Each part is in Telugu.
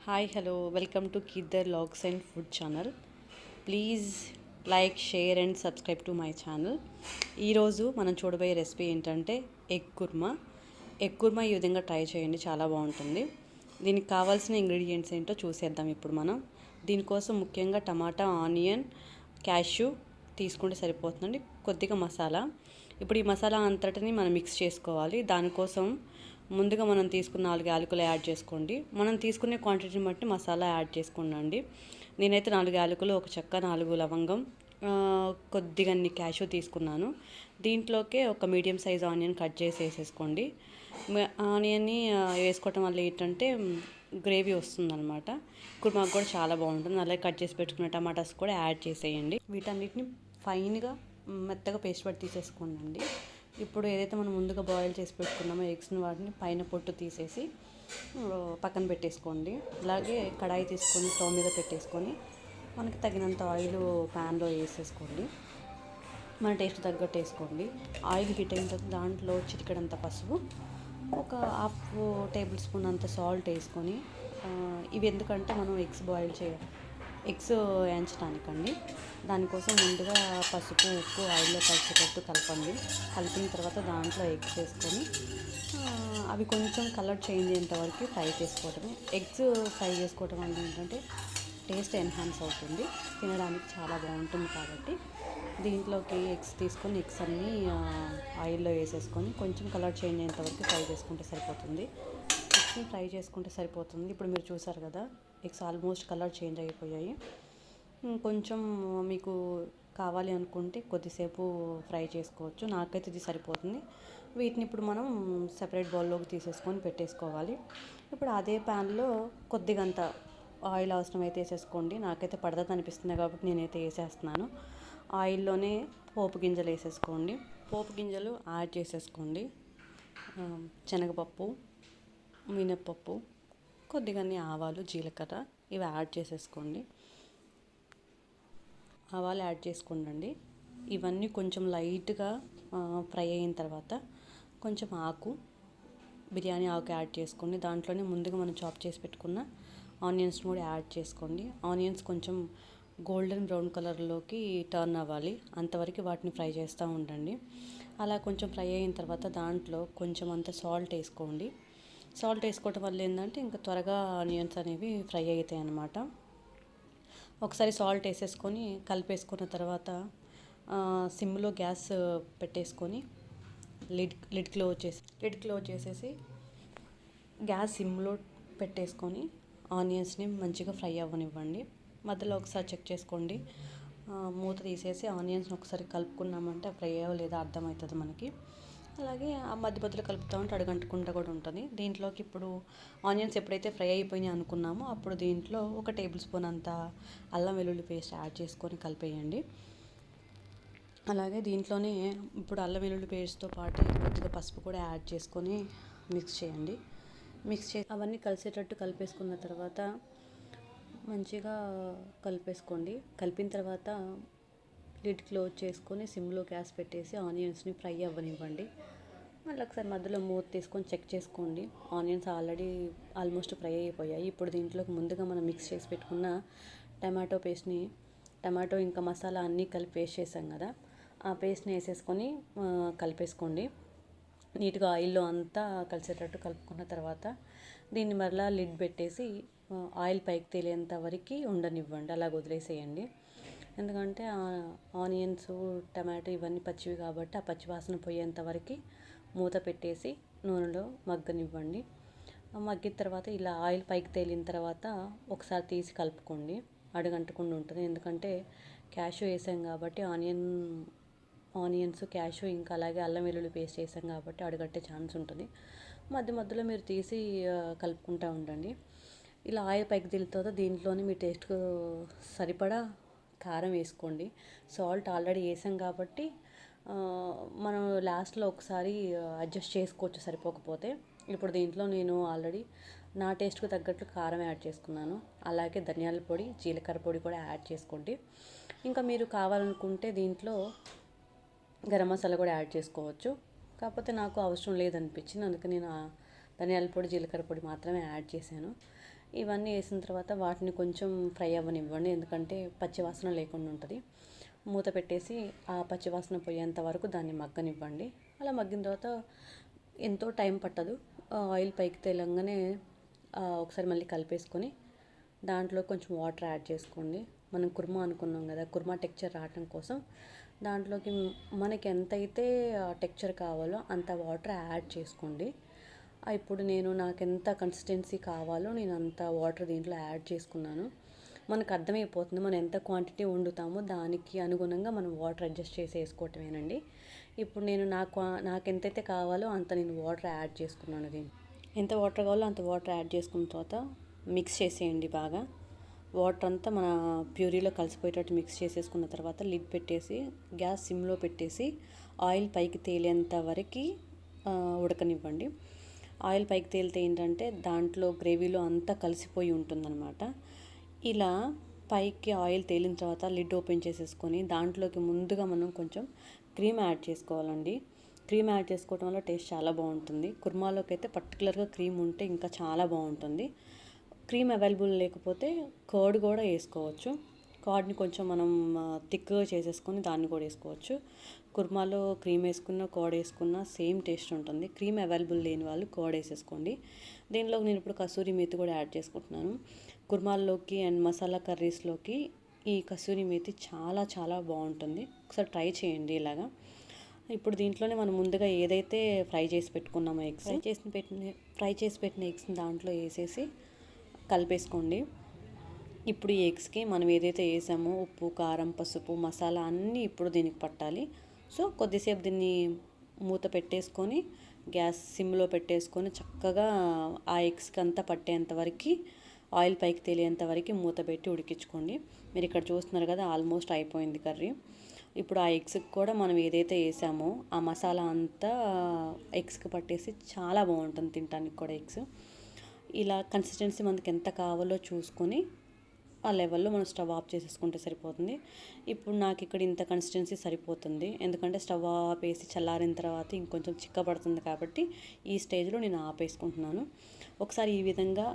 Hi hello welcome to Kiddar logs and food channel. Please like share and subscribe to my channel. ఈరోజు మనం చూడబోయే రెసిపీ ఏంటంటే ఎగ్ కుర్మా. ఎగ్ కుర్మా ఈ విధంగా ట్రై చేయండి, చాలా బాగుంటుంది. దీనికి కావాల్సిన ఇంగ్రీడియంట్స్ ఏంటో చూసేద్దాం ఇప్పుడు మనం. దీనికోసం ముఖ్యంగా టమాటా, ఆనియన్, క్యాష్యూ తీసుకుంటే సరిపోతుందండి. కొద్దిగా మసాలా. ఇప్పుడు ఈ మసాలా అంతటిని మనం మిక్స్ చేసుకోవాలి. దానికోసం ముందుగా మనం తీసుకున్న 4 యాలకులు యాడ్ చేసుకోండి. మనం తీసుకునే క్వాంటిటీని బట్టి మసాలా యాడ్ చేసుకోండి. నేనైతే 4 యాలకులు, ఒక చెక్క, 4 లవంగం, కొద్దిగా క్యాష్యూ తీసుకున్నాను. దీంట్లోకే ఒక మీడియం సైజ్ ఆనియన్ కట్ చేసి వేసేసుకోండి. ఆనియన్ని వేసుకోవటం వల్ల ఏంటంటే గ్రేవీ వస్తుందన్నమాట. కుర్మాకు కూడా చాలా బాగుంటుంది. అలాగే కట్ చేసి పెట్టుకున్న టమాటాస్ కూడా యాడ్ చేసేయండి. వీటన్నిటిని ఫైన్గా మెత్తగా పేస్ట్ పట్టి తీసేసుకోండి. ఇప్పుడు ఏదైతే మనం ముందుగా బాయిల్ చేసి పెట్టుకున్నామో ఎగ్స్ని, వాటిని పైన పొట్టు తీసేసి పక్కన పెట్టేసుకోండి. అలాగే కడాయి తీసుకొని స్టవ్ మీద పెట్టేసుకొని మనకి తగినంత ఆయిల్ ప్యాన్లో వేసేసుకోండి. మన టేస్ట్ తగ్గట్టు వేసుకోండి. ఆయిల్ హీట్ అయిన తర్వాత దాంట్లో చిటికెడంత పసుపు, ఒక హాఫ్ టేబుల్ స్పూన్ అంత సాల్ట్ వేసుకొని, ఇవి ఎందుకంటే మనం ఎగ్స్ వేయించడానికండి. దానికోసం ముందుగా పసుపు, ఉప్పు ఆయిల్లో కలిసేటట్టు కలపండి. కలిపిన తర్వాత దాంట్లో ఎగ్స్ వేసుకొని అవి కొంచెం కలర్ చేంజ్ అయ్యేంత వరకు ఫ్రై చేసుకోవటమే. ఎగ్స్ ఫ్రై చేసుకోవటం వల్ల ఏంటంటే టేస్ట్ ఎన్హాన్స్ అవుతుంది, తినడానికి చాలా బాగుంటుంది. కాబట్టి దీంట్లోకి ఎగ్స్ తీసుకొని ఎగ్స్ అన్నీ ఆయిల్లో వేసేసుకొని కొంచెం కలర్ చేంజ్ అయ్యేంత వరకు ఫ్రై చేసుకుంటే సరిపోతుంది. ఎగ్స్ని ఫ్రై చేసుకుంటే సరిపోతుంది. ఇప్పుడు మీరు చూసారు కదా, ఎగ్స్ ఆల్మోస్ట్ కలర్ చేంజ్ అయిపోయాయి. కొంచెం మీకు కావాలి అనుకుంటే కొద్దిసేపు ఫ్రై చేసుకోవచ్చు. నాకైతే ఇది సరిపోతుంది. వీటిని ఇప్పుడు మనం సెపరేట్ బౌల్లోకి తీసేసుకొని పెట్టేసుకోవాలి. ఇప్పుడు అదే ప్యాన్లో కొద్దిగంత ఆయిల్ అవసరమైతే వేసేసుకోండి. నాకైతే పడదని అనిపిస్తుంది కాబట్టి నేనైతే వేసేస్తున్నాను. ఆయిల్లోనే పోపు గింజలు వేసేసుకోండి. పోపు గింజలు యాడ్ చేసేసుకోండి. శనగపప్పు, మినప్పప్పు, కొద్దిగా ఆవాలు, జీలకర్ర ఇవి యాడ్ చేసేసుకోండి. ఆవాలు యాడ్ చేసుకోండి. ఇవన్నీ కొంచెం లైట్గా ఫ్రై అయిన తర్వాత కొంచెం బిర్యానీ ఆకు యాడ్ చేసుకోండి. దాంట్లోనే ముందుగా మనం చాప్ చేసి పెట్టుకున్న ఆనియన్స్ కూడా యాడ్ చేసుకోండి. ఆనియన్స్ కొంచెం గోల్డెన్ బ్రౌన్ కలర్లోకి టర్న్ అవ్వాలి, అంతవరకు వాటిని ఫ్రై చేస్తూ ఉండండి. అలా కొంచెం ఫ్రై అయిన తర్వాత దాంట్లో కొంచెం అంత సాల్ట్ వేసుకోండి. సాల్ట్ వేసుకోవటం వల్ల ఏంటంటే ఇంకా త్వరగా ఆనియన్స్ అనేవి ఫ్రై అవుతాయి అన్నమాట. ఒకసారి సాల్ట్ వేసేసుకొని కలిపేసుకున్న తర్వాత సిమ్లో గ్యాస్ పెట్టేసుకొని లిడ్ క్లోజ్ చేసేసి గ్యాస్ సిమ్లో పెట్టేసుకొని ఆనియన్స్ని మంచిగా ఫ్రై అవ్వనివ్వండి. మధ్యలో ఒకసారి చెక్ చేసుకోండి. మూత తీసేసి ఆనియన్స్ని ఒకసారి కలుపుకున్నామంటే ఫ్రై అయ్యో లేదా అర్థమవుతుంది మనకి. అలాగే ఆ మధ్యలో కలుపుతూ ఉంటే అడుగంటకుండా కూడా ఉంటుంది. దీంట్లోకి ఇప్పుడు ఆనియన్స్ ఎప్పుడైతే ఫ్రై అయిపోయినాయి అనుకున్నామో అప్పుడు దీంట్లో ఒక టేబుల్ స్పూన్ అంత అల్లం వెల్లుల్లి పేస్ట్ యాడ్ చేసుకొని కలిపేయండి. అలాగే దీంట్లోనే ఇప్పుడు అల్లం వెల్లుల్లి పేస్ట్తో పాటు కొద్దిగా పసుపు కూడా యాడ్ చేసుకొని మిక్స్ చేయండి. అవన్నీ కలిసేటట్టు కలిపేసుకున్న తర్వాత మంచిగా కలిపేసుకోండి. కలిపిన తర్వాత లిడ్ క్లోజ్ చేసుకొని సిమ్లో గ్యాస్ పెట్టేసి ఆనియన్స్ని ఫ్రై అవ్వనివ్వండి. మళ్ళీ ఒకసారి మధ్యలో మూత తీసుకొని చెక్ చేసుకోండి. ఆనియన్స్ ఆల్మోస్ట్ ఫ్రై అయిపోయాయి. ఇప్పుడు దీంట్లోకి ముందుగా మనం మిక్స్ చేసి పెట్టుకున్న టమాటో ఇంకా మసాలా అన్నీ కలిపి పేస్ట్ చేసాం కదా, ఆ పేస్ట్ని వేసేసుకొని కలిపేసుకోండి. నీట్గా ఆయిల్లో అంతా కలిసేటట్టు కలుపుకున్న తర్వాత దీన్ని మరలా లిడ్ పెట్టేసి ఆయిల్ పైకి తేలేంత వరకు ఉండనివ్వండి. అలా వదిలేసేయండి. ఎందుకంటే ఆనియన్స్, టమాటో ఇవన్నీ పచ్చివి కాబట్టి ఆ పచ్చి వాసన పోయేంత వరకు మూత పెట్టేసి నూనెలో మగ్గనివ్వండి. మగ్గిన తర్వాత ఇలా ఆయిల్ పైకి తేలిన తర్వాత ఒకసారి తీసి కలుపుకోండి, అడుగంటకుండా ఉంటుంది. ఎందుకంటే క్యాష్యూ వేసాం కాబట్టి ఆనియన్స్, క్యాష్యూ ఇంకా అలాగే అల్లం వెల్లుల్లి పేస్ట్ వేసాం కాబట్టి అడుగట్టే ఛాన్స్ ఉంటుంది. మధ్యలో మీరు తీసి కలుపుకుంటూ ఉండండి. ఇలా ఆయిల్ పైకి తేలిన తర్వాత దీంట్లోనే మీ టేస్ట్కు సరిపడా కారం వేసుకోండి. సాల్ట్ ఆల్రెడీ వేసాం కాబట్టి మనం లాస్ట్లో ఒకసారి అడ్జస్ట్ చేసుకోవచ్చు సరిపోకపోతే. ఇప్పుడు దీంట్లో నేను ఆల్రెడీ నా టేస్ట్కు తగ్గట్లు కారం యాడ్ చేసుకున్నాను. అలాగే ధనియాల పొడి, జీలకర్ర పొడి కూడా యాడ్ చేసుకోండి. ఇంకా మీరు కావాలనుకుంటే దీంట్లో గరం మసాలా కూడా యాడ్ చేసుకోవచ్చు. కాకపోతే నాకు అవసరం లేదనిపించింది, అందుకే నేను ధనియాల పొడి, జీలకర్ర పొడి మాత్రమే యాడ్ చేశాను. ఇవన్నీ వేసిన తర్వాత వాటిని కొంచెం ఫ్రై అవ్వనివ్వండి, ఎందుకంటే పచ్చివాసన లేకుండా ఉంటుంది. మూత పెట్టేసి ఆ పచ్చివాసన పోయేంత వరకు దాన్ని మగ్గనివ్వండి. అలా మగ్గిన తర్వాత ఎంతో టైం పట్టదు. ఆయిల్ పైకి తేలంగానే ఒకసారి మళ్ళీ కలిపేసుకొని దాంట్లో కొంచెం వాటర్ యాడ్ చేసుకోండి. మనం కుర్మా అనుకున్నాం కదా, కుర్మా టెక్చర్ రావటం కోసం దాంట్లోకి మనకి ఎంతైతే టెక్చర్ కావాలో అంత వాటర్ యాడ్ చేసుకోండి. ఇప్పుడు నాకు ఎంత కన్సిస్టెన్సీ కావాలో నేను అంత వాటర్ దీంట్లో యాడ్ చేసుకున్నాను. మనకు అర్థమైపోతుంది మనం ఎంత క్వాంటిటీ వండుతామో దానికి అనుగుణంగా మనం వాటర్ అడ్జస్ట్ చేసి వేసుకోవటమేనండి. ఇప్పుడు నాకు ఎంతైతే కావాలో అంత నేను వాటర్ యాడ్ చేసుకున్నాను. ఎంత వాటర్ కావాలో అంత వాటర్ యాడ్ చేసుకున్న తర్వాత మిక్స్ చేసేయండి బాగా. వాటర్ అంతా మన ప్యూరీలో కలిసిపోయేటట్టు మిక్స్ చేసేసుకున్న తర్వాత లిడ్ పెట్టేసి గ్యాస్ సిమ్లో పెట్టేసి ఆయిల్ పైకి తేలేంత వరకు ఉడకనివ్వండి. ఆయిల్ పైకి తేలితే ఏంటంటే దాంట్లో గ్రేవీలో అంతా కలిసిపోయి ఉంటుందన్నమాట. ఇలా పైకి ఆయిల్ తేలిన తర్వాత లిడ్ ఓపెన్ చేసేసుకొని దాంట్లోకి ముందుగా మనం కొంచెం క్రీమ్ యాడ్ చేసుకోవాలండి. క్రీమ్ యాడ్ చేసుకోవడం వల్ల టేస్ట్ చాలా బాగుంటుంది. కుర్మాలోకి అయితే పర్టికులర్గా క్రీమ్ ఉంటే ఇంకా చాలా బాగుంటుంది. క్రీమ్ అవైలబుల్ లేకపోతే కర్డ్ కూడా వేసుకోవచ్చు. కర్డ్ని కొంచెం మనం థిక్గా చేసేసుకొని దాన్ని కూడా వేసుకోవచ్చు. కుర్మాలో క్రీమ్ వేసుకున్న కర్డ్ వేసుకున్న సేమ్ టేస్ట్ ఉంటుంది. క్రీమ్ అవైలబుల్ లేని వాళ్ళు కర్డ్ వేసేసుకోండి. దీనిలో నేను ఇప్పుడు కసూరి మేతి కూడా యాడ్ చేసుకుంటున్నాను. కుర్మాల్లోకి అండ్ మసాలా కర్రీస్లోకి ఈ కసూరి మేతి చాలా చాలా బాగుంటుంది. ఒకసారి ట్రై చేయండి ఇలాగా. ఇప్పుడు దీంట్లోనే మనం ముందుగా ఏదైతే ఫ్రై చేసి పెట్టుకున్నామో ఎగ్స్ ఫ్రై చేసి పెట్టిన ఎగ్స్ని దాంట్లో వేసేసి కలిపేసుకోండి. ఇప్పుడు ఈ ఎగ్స్కి మనం ఏదైతే వేసామో ఉప్పు, కారం, పసుపు, మసాలా అన్నీ ఇప్పుడు దీనికి పట్టాలి. సో కొద్దిసేపు దీన్ని మూత పెట్టేసుకొని గ్యాస్ సిమ్లో పెట్టేసుకొని చక్కగా ఆ ఎగ్స్కి అంతా పట్టేంత వరకు ఆయిల్ పైకి తేలేంత వరకు మూత పెట్టి ఉడికించుకోండి. మీరు ఇక్కడ చూస్తున్నారు కదా, ఆల్మోస్ట్ అయిపోయింది కర్రీ. ఇప్పుడు ఆ ఎగ్స్కి కూడా మనం ఏదైతే వేసామో ఆ మసాలా అంతా ఎగ్స్కి పట్టేసి చాలా బాగుంటుంది తినడానికి కూడా ఎగ్స్. ఇలా కన్సిస్టెన్సీ మనకి ఎంత కావాలో చూసుకొని ఆ లెవెల్లో మనం స్టవ్ ఆఫ్ చేసేసుకుంటే సరిపోతుంది. ఇప్పుడు నాకు ఇక్కడ ఇంత కన్సిస్టెన్సీ సరిపోతుంది, ఎందుకంటే స్టవ్ ఆపేసి చల్లారిన తర్వాత ఇంకొంచెం చిక్కబడుతుంది కాబట్టి ఈ స్టేజ్లో నేను ఆపేసుకుంటున్నాను. ఒకసారి ఈ విధంగా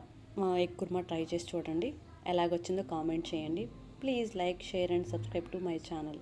ఎగ్ కుర్మా ట్రై చేసి చూడండి. ఎలాగొచ్చిందో కామెంట్ చేయండి. Please like, share and subscribe to my channel.